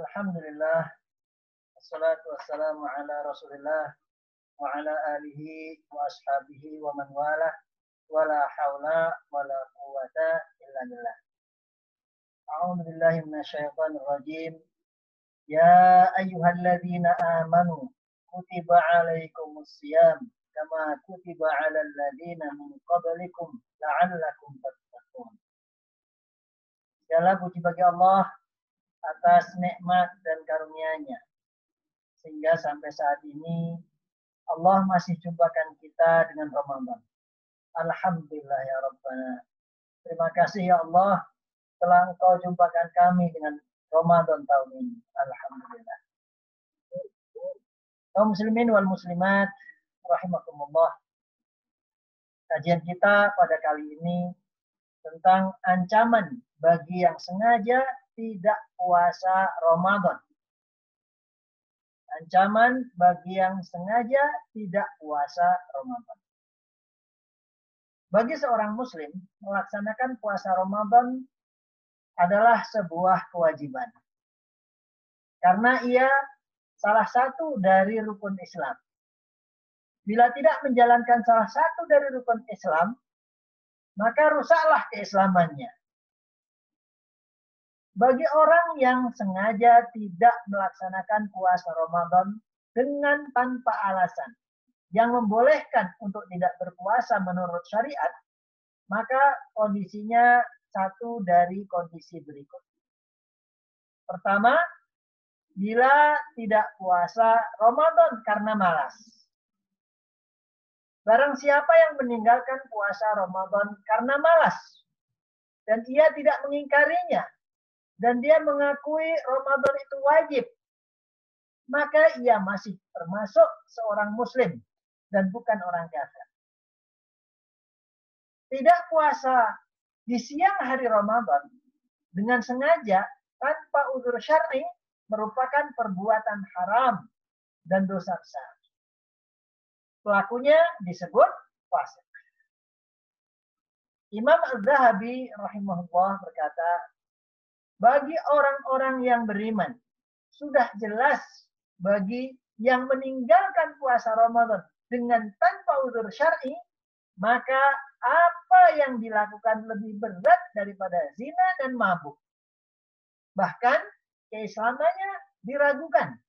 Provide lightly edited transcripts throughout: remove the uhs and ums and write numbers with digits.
Alhamdulillah, wassalatu wassalamu ala Rasulillah wa ala alihi wa ashabihi wa man wala wa la hawla wa la quwwata illa billah. A'udzu billahi minasyaitonir rajim. Ya ayyuhalladzina amanu kutiba alaikumus syiyam kama kutiba alal ladzina min qablikum la'allakum tattaqun. Segala puji bagi Allah atas nikmat dan karunia-Nya, sehingga sampai saat ini Allah masih jumpakan kita dengan Ramadan. Alhamdulillah ya Rabbana. Terima kasih ya Allah telah Engkau jumpakan kami dengan Ramadan tahun ini. Alhamdulillah. Kaum muslimin wal muslimat rahimakumullah. Kajian kita pada kali ini tentang ancaman bagi yang sengaja tidak puasa Ramadan. Ancaman bagi yang sengaja tidak puasa Ramadan. Bagi seorang muslim, melaksanakan puasa Ramadan adalah sebuah kewajiban. Karena ia salah satu dari rukun Islam. Bila tidak menjalankan salah satu dari rukun Islam, maka rusaklah keislamannya. Bagi orang yang sengaja tidak melaksanakan puasa Ramadan dengan tanpa alasan yang membolehkan untuk tidak berpuasa menurut syariat, maka kondisinya satu dari kondisi berikut. Pertama, bila tidak puasa Ramadan karena malas. Barang siapa yang meninggalkan puasa Ramadan karena malas dan ia tidak mengingkarinya, dan dia mengakui Ramadan itu wajib, maka ia masih termasuk seorang muslim dan bukan orang kafir. Tidak puasa di siang hari Ramadan dengan sengaja tanpa uzur syar'i merupakan perbuatan haram dan dosa besar. Pelakunya disebut fasik. Imam Az-Zahabi rahimahullah berkata, bagi orang-orang yang beriman, sudah jelas bagi yang meninggalkan puasa Ramadan dengan tanpa uzur syar'i, maka apa yang dilakukan lebih berat daripada zina dan mabuk. Bahkan keislamannya diragukan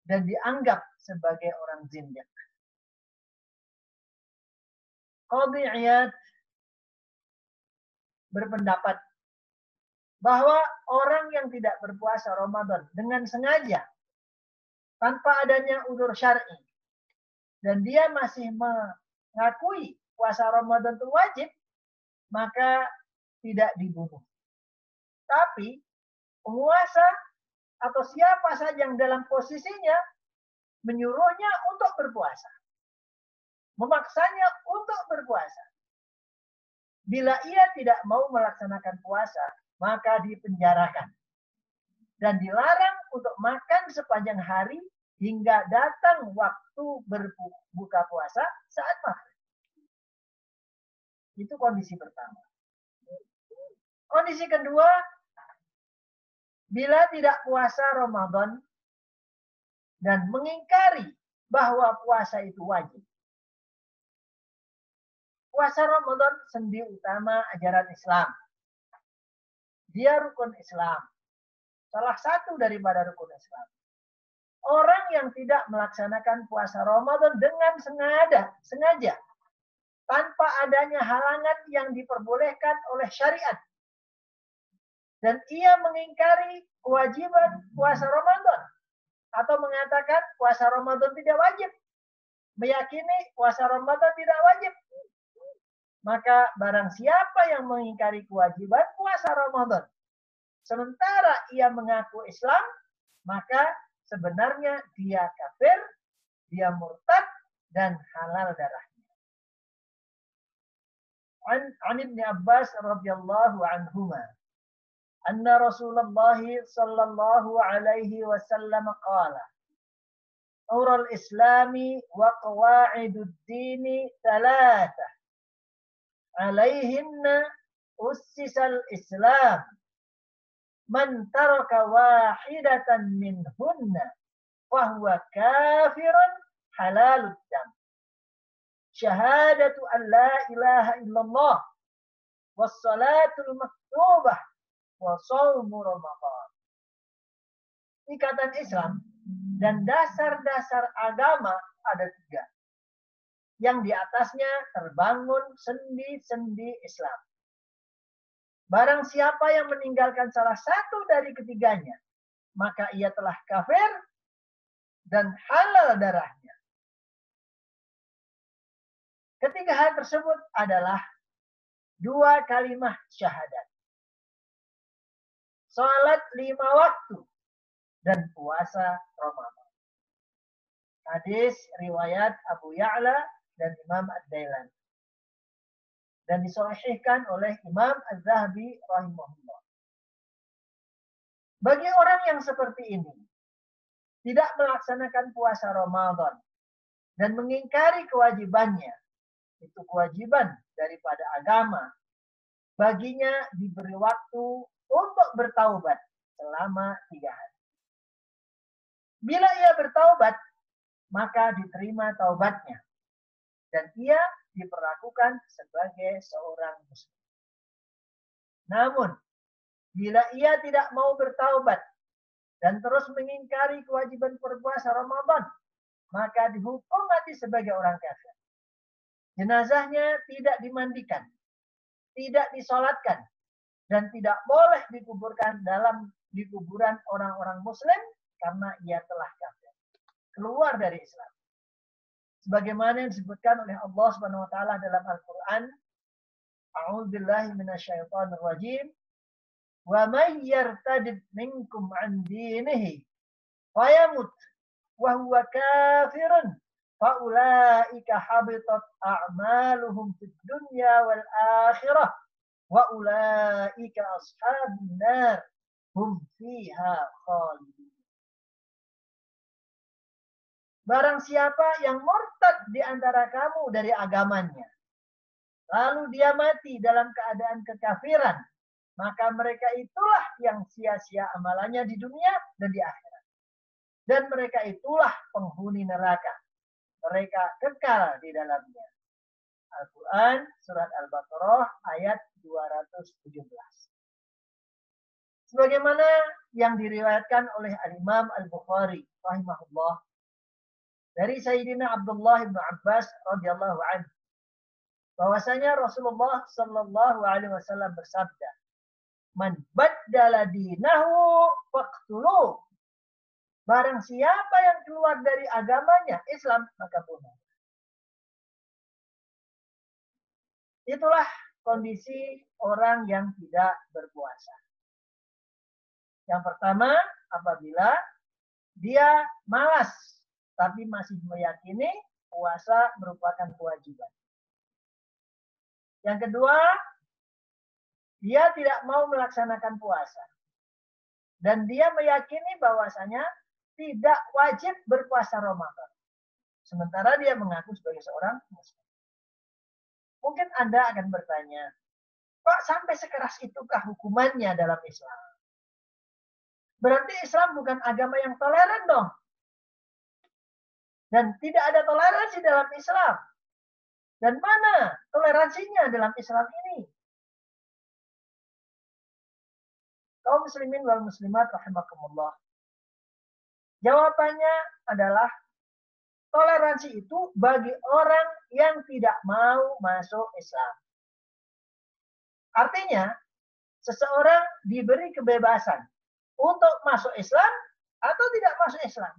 dan dianggap sebagai orang zindiq. Qadhi Iyad berpendapat bahwa orang yang tidak berpuasa Ramadan dengan sengaja tanpa adanya uzur syar'i dan dia masih mengakui puasa Ramadan itu wajib, maka tidak dibunuh. Tapi penguasa atau siapa saja yang dalam posisinya menyuruhnya untuk berpuasa, memaksanya untuk berpuasa. Bila ia tidak mau melaksanakan puasa, maka dipenjarakan dan dilarang untuk makan sepanjang hari hingga datang waktu berbuka puasa saat maghrib. Itu kondisi pertama. Kondisi kedua, bila tidak puasa Ramadan dan mengingkari bahwa puasa itu wajib. Puasa Ramadan sendi utama ajaran Islam. Dia rukun Islam. Salah satu daripada rukun Islam. Orang yang tidak melaksanakan puasa Ramadan dengan sengaja, tanpa adanya halangan yang diperbolehkan oleh syariat, dan ia mengingkari kewajiban puasa Ramadan, atau mengatakan puasa Ramadan tidak wajib, meyakini puasa Ramadan tidak wajib, maka barang siapa yang mengingkari kewajiban puasa Ramadan, sementara ia mengaku Islam, maka sebenarnya dia kafir, dia murtad, dan halal darahnya. An Ibn Abbas radhiyallahu anhuma, anna Rasulullah sallallahu alaihi wasallam qala, Urul Islami wa qawa'idud dini thalathah, alaihinna ussisal Islam, man taraka wahidatan minhunna fahuwa kafirun halalud dam. Syahadatu an la ilaha illallah wassalatul maktubah wa shaumu ramadan. Ikatan Islam dan dasar-dasar agama ada 3. Yang di atasnya terbangun sendi-sendi Islam. Barang siapa yang meninggalkan salah satu dari ketiganya, maka ia telah kafir dan halal darahnya. Ketiga hal tersebut adalah 2 kalimat syahadat, salat 5 waktu, dan puasa Ramadan. Hadis riwayat Abu Ya'la dan Imam Ad-Dailani. Dan disahihkan oleh Imam Az-Zahabi rahimahullah. Bagi orang yang seperti ini, tidak melaksanakan puasa Ramadan dan mengingkari kewajibannya, itu kewajiban daripada agama, baginya diberi waktu untuk bertaubat selama 3 hari. Bila ia bertaubat, maka diterima taubatnya dan ia diperlakukan sebagai seorang muslim. Namun, bila ia tidak mau bertaubat dan terus mengingkari kewajiban berpuasa Ramadan, maka dihukum mati sebagai orang kafir. Jenazahnya tidak dimandikan, tidak disolatkan, dan tidak boleh dikuburkan di kuburan orang-orang muslim karena ia telah kafir, keluar dari Islam. Sebagaimana yang disebutkan oleh Allah Subhanahu wa taala dalam Al-Qur'an, A'udzubillahi minasyaitonir rajim. Wa may yartadid minkum 'an dinihi fayamut wa huwa kafirun fa ulaika habitat a'maluhum fid dunya wal akhirah wa ulaika ashabun nar hum fiha khalidun. Barang siapa yang murtad di antara kamu dari agamanya, lalu dia mati dalam keadaan kekafiran, maka mereka itulah yang sia-sia amalannya di dunia dan di akhirat. Dan mereka itulah penghuni neraka. Mereka kekal di dalamnya. Al-Quran, Surat Al-Baqarah, ayat 217. Sebagaimana yang diriwayatkan oleh Al-Imam Al-Bukhari, rahimahullah, dari Sayyidina Abdullah bin Abbas radhiyallahu anhu, bahwasanya Rasulullah sallallahu alaihi wasallam bersabda, "Man baddala dinahu faqtuluh." Barang siapa yang keluar dari agamanya Islam, maka bunuh. Itulah kondisi orang yang tidak berpuasa. Yang pertama, apabila dia malas tapi masih meyakini puasa merupakan kewajiban. Yang kedua, dia tidak mau melaksanakan puasa. Dan dia meyakini bahwasanya tidak wajib berpuasa Ramadan. Sementara dia mengaku sebagai seorang muslim. Mungkin Anda akan bertanya, kok sampai sekeras itukah hukumannya dalam Islam? Berarti Islam bukan agama yang toleran dong. Dan tidak ada toleransi dalam Islam. Dan mana toleransinya dalam Islam ini? Kaum muslimin wal muslimat rahimakumullah. Jawabannya adalah toleransi itu bagi orang yang tidak mau masuk Islam. Artinya, seseorang diberi kebebasan untuk masuk Islam atau tidak masuk Islam.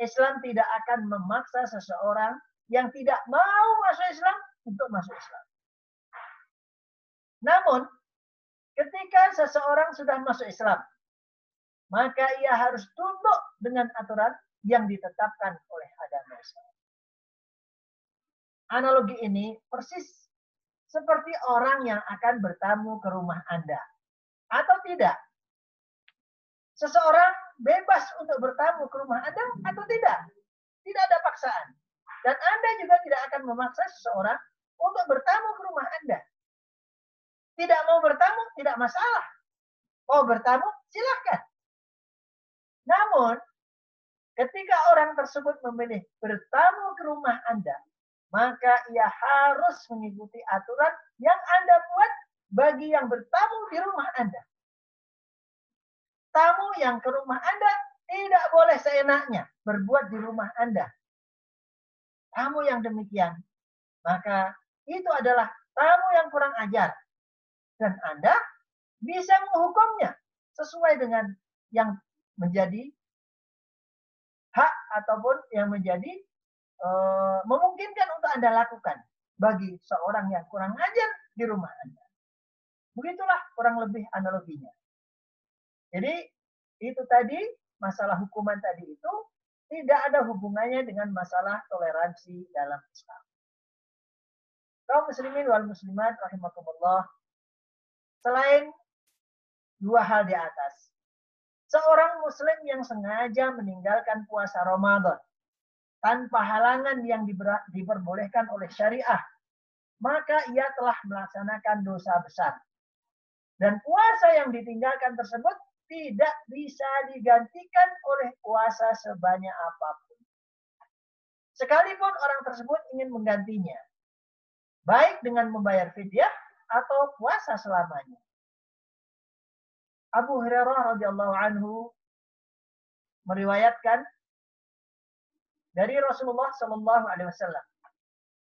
Islam tidak akan memaksa seseorang yang tidak mau masuk Islam untuk masuk Islam. Namun, ketika seseorang sudah masuk Islam, maka ia harus tunduk dengan aturan yang ditetapkan oleh agama Islam. Analogi ini persis seperti orang yang akan bertamu ke rumah Anda. Atau tidak? Seseorang bebas untuk bertamu ke rumah Anda atau tidak? Tidak ada paksaan. Dan Anda juga tidak akan memaksa seseorang untuk bertamu ke rumah Anda. Tidak mau bertamu, tidak masalah. mau bertamu, silahkan. Namun, ketika orang tersebut memilih bertamu ke rumah Anda, maka ia harus mengikuti aturan yang Anda buat bagi yang bertamu di rumah Anda. Tamu yang ke rumah Anda tidak boleh seenaknya berbuat di rumah Anda. Tamu yang demikian, maka itu adalah tamu yang kurang ajar. Dan Anda bisa menghukumnya sesuai dengan yang menjadi hak ataupun yang menjadi memungkinkan untuk Anda lakukan bagi seorang yang kurang ajar di rumah Anda. Begitulah kurang lebih analoginya. Jadi itu tadi masalah hukuman tadi itu tidak ada hubungannya dengan masalah toleransi dalam Islam. Kaum muslimin wal muslimat rahimakumullah, selain dua hal di atas, seorang muslim yang sengaja meninggalkan puasa Ramadan tanpa halangan yang diperbolehkan oleh syariah, maka ia telah melaksanakan dosa besar. Dan puasa yang ditinggalkan tersebut tidak bisa digantikan oleh puasa sebanyak apapun. Sekalipun orang tersebut ingin menggantinya, baik dengan membayar fidyah atau puasa selamanya. Abu Hurairah radhiyallahu anhu meriwayatkan dari Rasulullah sallallahu alaihi wasallam,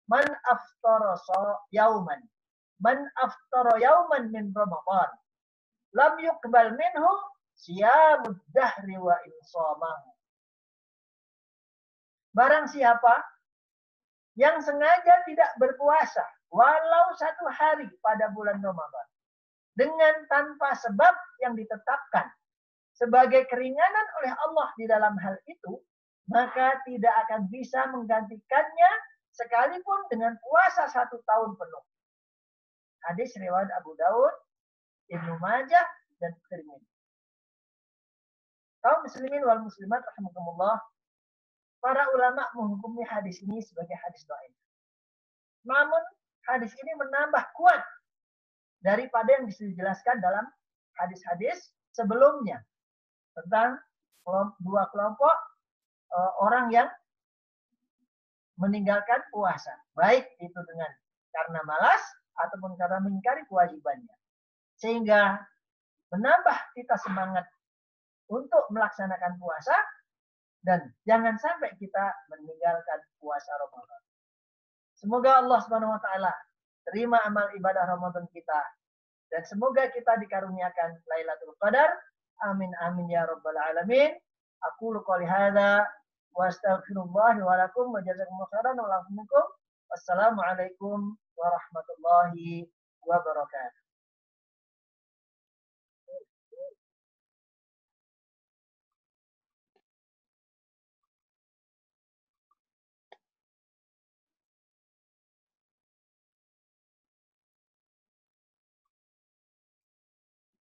"Man aftara yauman, man aftara yauman min Ramadan, lam yuqbal minhu siyamud dahri wa insamahu." Barang siapa yang sengaja tidak berpuasa walau satu hari pada bulan Ramadan dengan tanpa sebab yang ditetapkan sebagai keringanan oleh Allah di dalam hal itu, maka tidak akan bisa menggantikannya sekalipun dengan puasa 1 tahun penuh. Hadis riwayat Abu Daud, Ibnu Majah, dan Tirmidzi. Kaum muslimin wal muslimat rahimakumullah, para ulama menghukumi hadis ini sebagai hadis dhaif. Namun hadis ini menambah kuat daripada yang dijelaskan dalam hadis-hadis sebelumnya tentang dua kelompok orang yang meninggalkan puasa, baik itu dengan karena malas ataupun karena mengingkari kewajibannya, sehingga menambah kita semangat untuk melaksanakan puasa dan jangan sampai kita meninggalkan puasa Ramadan. Semoga Allah Subhanahu wa taala terima amal ibadah Ramadan kita dan semoga kita dikaruniakan Lailatul Qadar. Amin amin ya rabbal alamin. Aqulu qouli hadza wa astaghfirullah wa lakum wa jazakumullahu khairan wa lakum. Wassalamualaikum warahmatullahi wabarakatuh.